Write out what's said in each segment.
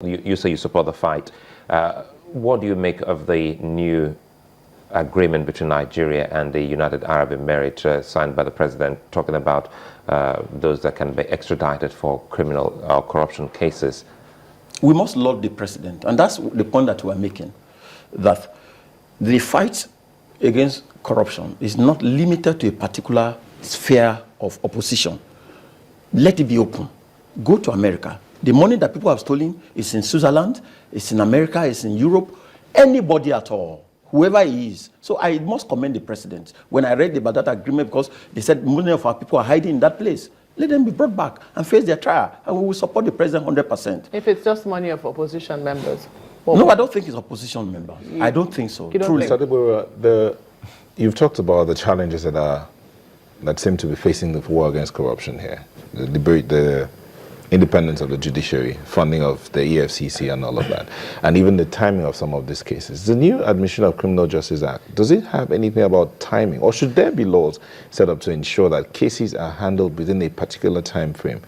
You say you support the fight. What do you make of the new agreement between Nigeria and the United Arab Emirates signed by the president, talking about those that can be extradited for criminal or corruption cases? We must laud the president, and that's the point that we're making, that the fight against corruption is not limited to a particular sphere of opposition. Let it be open. Go to America. The money that people have stolen is in Switzerland, it's in America, it's in Europe, anybody at all, whoever he is. So I must commend the president. When I read about that agreement, because they said many of our people are hiding in that place, let them be brought back and face their trial, and we will support the president 100%. If it's just money of opposition members? No, I don't think it's opposition members. I don't think so. Truly. Mr. Adegboruwa, you've talked about the challenges that seem to be facing the war against corruption here. The independence of the judiciary, funding of the EFCC and all of that, and even the timing of some of these cases. The new Admission of Criminal Justice Act, does it have anything about timing, or should there be laws set up to ensure that cases are handled within a particular time frame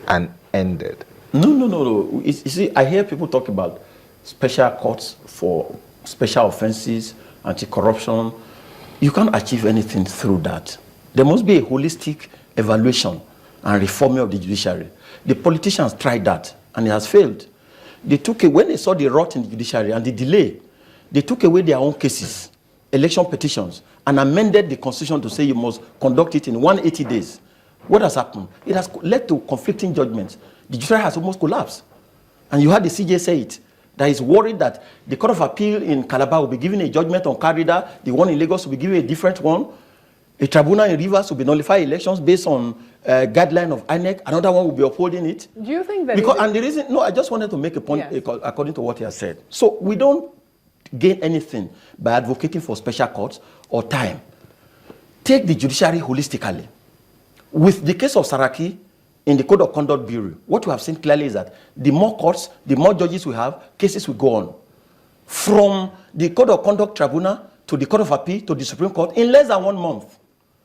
and ended? No. You see, I hear people talk about special courts for special offenses, anti-corruption. You can't achieve anything through that. There must be a holistic evaluation and reforming of the judiciary. The politicians tried that, and it has failed. They took when they saw the rot in the judiciary and the delay, they took away their own cases, election petitions, and amended the constitution to say you must conduct it in 180 days. What has happened? It has led to conflicting judgments. The judiciary has almost collapsed. And you heard the CJ say it, that is worried that the Court of Appeal in Calabar will be giving a judgment on Carida, the one in Lagos will be giving a different one. A tribunal in Rivers will be nullify elections based on guideline of INEC. Another one will be upholding it. Do you think that? And the reason, no, I just wanted to make a point, yes, according to what he has said. So we don't gain anything by advocating for special courts or time. Take the judiciary holistically. With the case of Saraki in the Code of Conduct Bureau, what we have seen clearly is that the more courts, the more judges we have, cases will go on. From the Code of Conduct Tribunal to the Court of Appeal to the Supreme Court in less than 1 month.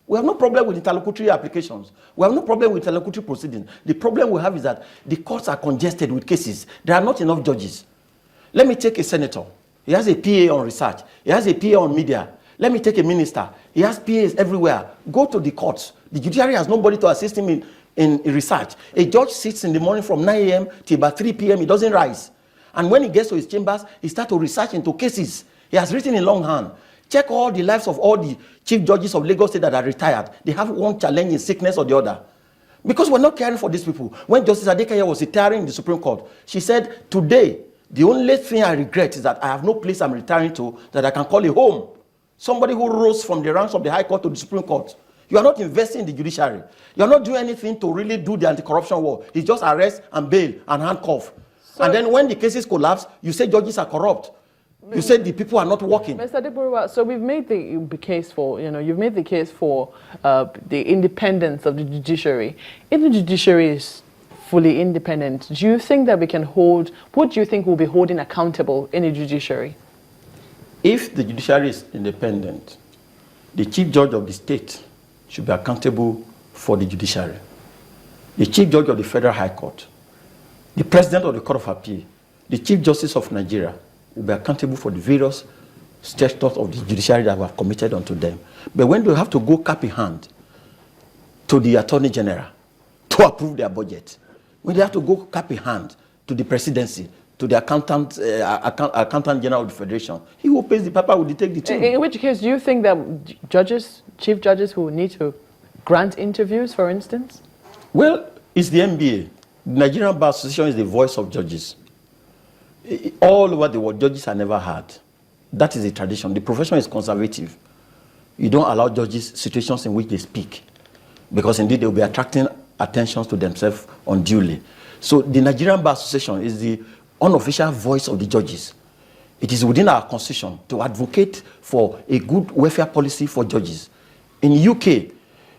We have no problem with interlocutory applications. We have no problem with interlocutory proceedings. The problem we have is that the courts are congested with cases. There are not enough judges. Let me take a senator. He has a PA on research. He has a PA on media. Let me take a minister. He has PAs everywhere. Go to the courts. The judiciary has nobody to assist him in research. A judge sits in the morning from 9 a.m. till about 3 p.m. He doesn't rise. And when he gets to his chambers, he starts to research into cases. He has written in longhand. Check all the lives of all the chief judges of Lagos State that are retired. They have one challenge in sickness or the other. Because we're not caring for these people. When Justice Adekaya was retiring in the Supreme Court, she said, today, the only thing I regret is that I have no place I'm retiring to that I can call a home. Somebody who rose from the ranks of the High Court to the Supreme Court. You are not investing in the judiciary. You are not doing anything to really do the anti-corruption war. It's just arrest and bail and handcuff. So, and then when the cases collapse, you say judges are corrupt. You said the people are not working. Mr. Adegboruwa, so we've made the case for, you've made the case for the independence of the judiciary. If the judiciary is fully independent, do you think that we can hold, what do you think will be holding accountable in the judiciary? If the judiciary is independent, the chief judge of the state should be accountable for the judiciary. The chief judge of the Federal High Court, the president of the Court of Appeal, the chief justice of Nigeria, will be accountable for the various statutes of the judiciary that were committed unto them. But when they have to go cap in hand to the Attorney General to approve their budget, when they have to go cap in hand to the presidency, to the accountant general of the federation, he who pays the paper will take the team. In which case, do you think that judges, chief judges will need to grant interviews, for instance? Well, it's the NBA. The Nigerian Bar Association is the voice of judges. All over the world, judges are never heard. That is a tradition. The profession is conservative. You don't allow judges situations in which they speak, because indeed they will be attracting attention to themselves unduly. So the Nigerian Bar Association is the unofficial voice of the judges. It is within our constitution to advocate for a good welfare policy for judges. In the UK,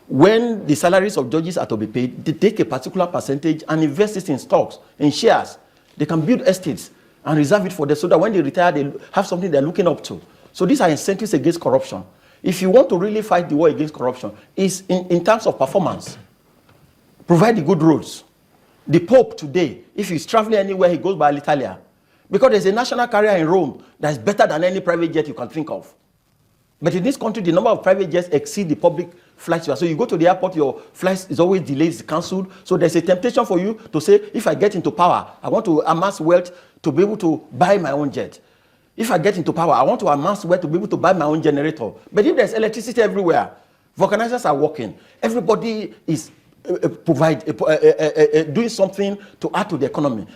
when the salaries of judges are to be paid, they take a particular percentage and invest it in stocks, in shares. They can build estates and reserve it for them so that when they retire, they have something they're looking up to. So these are incentives against corruption. If you want to really fight the war against corruption, it's in terms of performance. Provide the good roads. The Pope today, if he's traveling anywhere, he goes by Alitalia. Because there's a national carrier in Rome that's better than any private jet you can think of. But in this country, the number of private jets exceed the public flights. So you go to the airport, your flight is always delayed, it's cancelled. So there's a temptation for you to say, if I get into power, I want to amass wealth to be able to buy my own jet. If I get into power, I want to amass wealth to be able to buy my own generator. But if there's electricity everywhere, vulcanizers are working, everybody is doing something to add to the economy.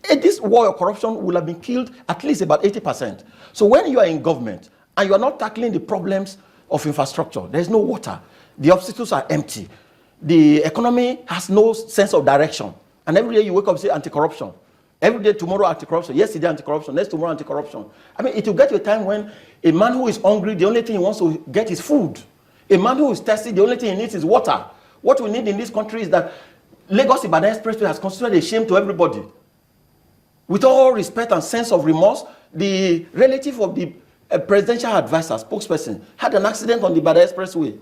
This war of corruption will have been killed at least about 80%. So when you are in government and you are not tackling the problems of infrastructure, there's no water, the hospitals are empty, the economy has no sense of direction, and every day you wake up and say anti-corruption. Every day, tomorrow anti-corruption, yesterday anti-corruption, next tomorrow anti-corruption. I mean, it will get to a time when a man who is hungry, the only thing he wants to get is food. A man who is thirsty, the only thing he needs is water. What we need in this country is that Lagos-Ibadan Expressway has considered a shame to everybody. With all respect and sense of remorse, the relative of the presidential advisor, spokesperson, had an accident on the Ibadan Expressway.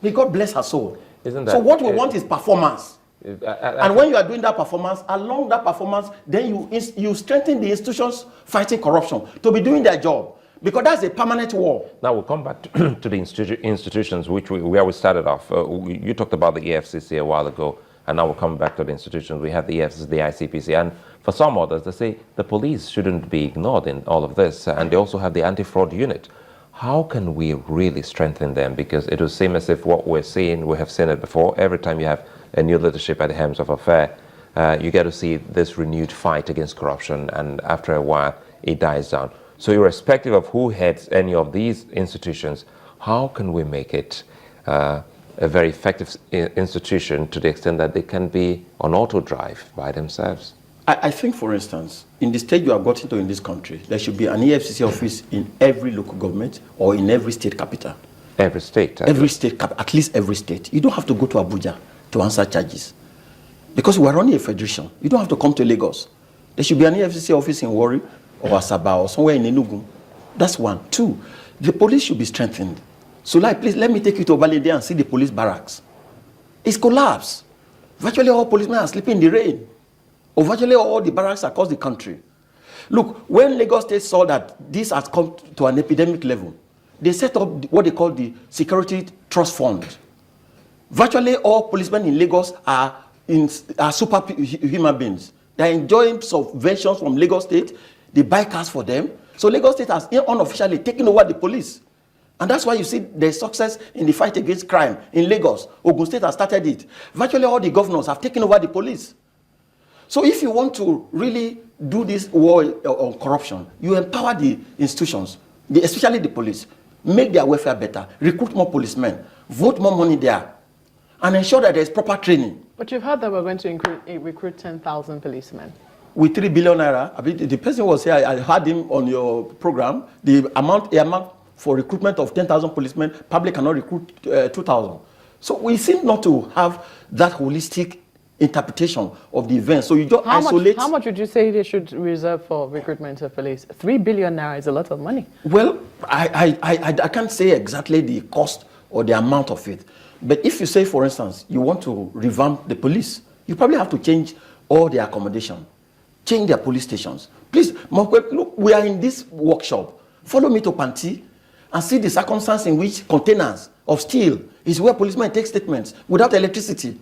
May God bless her soul. So what we want is performance. And when you are doing that performance, along that performance, then you strengthen the institutions fighting corruption to be doing their job. Because that's a permanent war. Now we'll come back to the institutions where we started off. You talked about the EFCC a while ago, and now we'll come back to the institutions. We have the EFCC, the ICPC, and for some others, they say the police shouldn't be ignored in all of this, and they also have the anti-fraud unit. How can we really strengthen them? Because it will seem as if what we're seeing, we have seen it before. Every time you have a new leadership at the helms of affair, you get to see this renewed fight against corruption, and after a while, it dies down. So irrespective of who heads any of these institutions, how can we make it a very effective institution to the extent that they can be on auto drive by themselves? I think, for instance, in the stage you have gotten to in this country, there should be an EFCC office in every local government or in every state capital. Every state? Every state, at least every state. You don't have to go to Abuja to answer charges. Because we are running a federation. You don't have to come to Lagos. There should be an EFCC office in Warri or Asaba or somewhere in Enugu. That's one. Two, the police should be strengthened. So, please let me take you to Obalende and see the police barracks. It's collapsed. Virtually all policemen are sleeping in the rain. Or virtually all the barracks across the country. Look, when Lagos State saw that this has come to an epidemic level, they set up what they call the Security Trust Fund. Virtually all policemen in Lagos are superhuman beings. They are enjoying subventions from Lagos State. They buy cars for them. So Lagos State has unofficially taken over the police. And that's why you see there's success in the fight against crime in Lagos. Ogun State has started it. Virtually all the governors have taken over the police. So if you want to really do this war on corruption, you empower the institutions, especially the police, make their welfare better, recruit more policemen, vote more money there, and ensure that there's proper training. But you've heard that we're going to recruit 10,000 policemen. With 3 billion naira, I mean, the person was here, I heard him on your program, the amount for recruitment of 10,000 policemen, public cannot recruit 2,000. So we seem not to have that holistic interpretation of the event. So you just isolate. How much would you say they should reserve for recruitment of police? 3 billion naira is a lot of money. Well, I can't say exactly the cost or the amount of it. But if you say, for instance, you want to revamp the police, you probably have to change all their accommodation, change their police stations. Please, look, we are in this workshop. Follow me to Panti and see the circumstance in which containers of steel is where policemen take statements without electricity.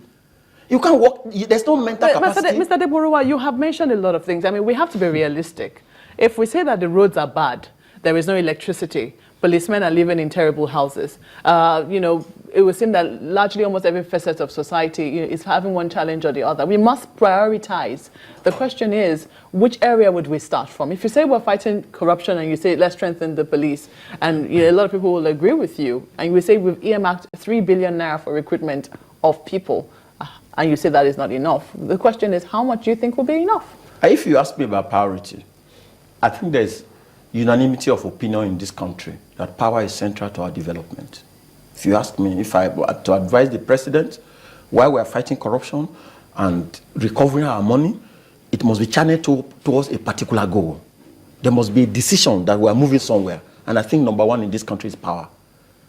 You can't walk, there's no mental capacity. Mr. Adegboruwa, you have mentioned a lot of things. I mean, we have to be realistic. If we say that the roads are bad, there is no electricity, policemen are living in terrible houses, it would seem that largely almost every facet of society is having one challenge or the other. We must prioritize. The question is, which area would we start from? If you say we're fighting corruption and you say let's strengthen the police, and a lot of people will agree with you, and we say we've earmarked 3 billion naira for recruitment of people, and you say that is not enough. The question is, how much do you think will be enough? If you ask me about priority, I think there's unanimity of opinion in this country that power is central to our development. If you ask me if I were to advise the president while we are fighting corruption and recovering our money, it must be channeled towards a particular goal. There must be a decision that we are moving somewhere. And I think number one in this country is power.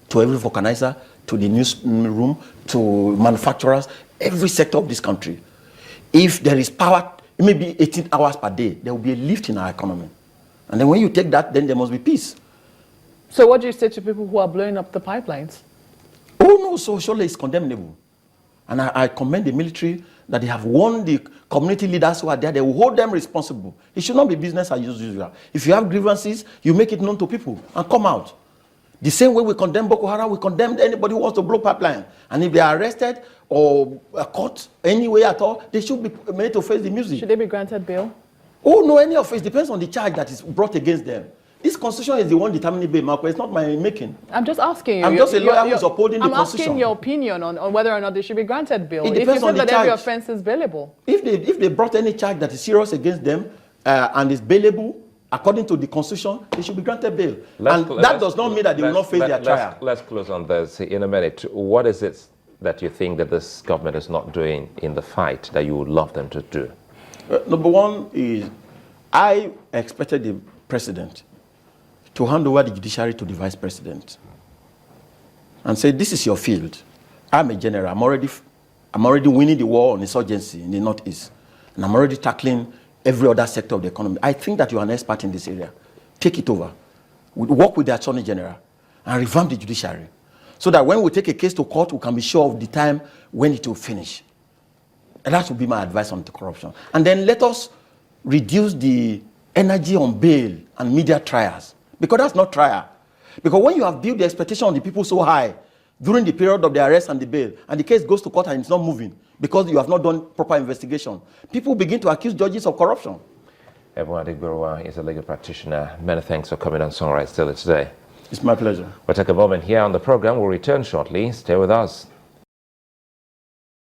To every vulcanizer, to the newsroom, to manufacturers, every sector of this country. If there is power, maybe 18 hours per day, there will be a lift in our economy. And then when you take that, then there must be peace. So what do you say to people who are blowing up the pipelines? Oh no, so surely it's condemnable. And I commend the military that they have warned the community leaders who are there. They will hold them responsible. It should not be business as usual. If you have grievances, you make it known to people and come out. The same way we condemn Boko Haram, we condemn anybody who wants to blow pipeline. And if they are arrested or caught any way at all, they should be made to face the music. Should they be granted bail? Oh no, any of it depends on the charge that is brought against them. This constitution is the one determining bail, Marco. It's not my making. I'm just asking you. I'm just a lawyer who's upholding the constitution. I'm asking your opinion on whether or not they should be granted bail. It depends on the charge. If you said that every offense is bailable. If they brought any charge that is serious against them and is bailable, according to the constitution, they should be granted bail. That does not mean that they will not face their trial. Let's close on this in a minute. What is it that you think that this government is not doing in the fight that you would love them to do? Number one is, I expected the president to hand over the judiciary to the vice president and say, this is your field. I'm a general. I'm already winning the war on insurgency in the Northeast. And I'm already tackling every other sector of the economy. I think that you're an expert in this area. Take it over. We work with the Attorney General and revamp the judiciary so that when we take a case to court, we can be sure of the time when it will finish. And that would be my advice on corruption. And then let us reduce the energy on bail and media trials. Because that's not trial. Because when you have built the expectation of the people so high during the period of the arrest and the bail, and the case goes to court and it's not moving because you have not done proper investigation, people begin to accuse judges of corruption. Ebun Olu-Adegboruwa is a legal practitioner. Many thanks for coming on Sunrise Daily today. It's my pleasure. We'll take a moment here on the program. We'll return shortly. Stay with us.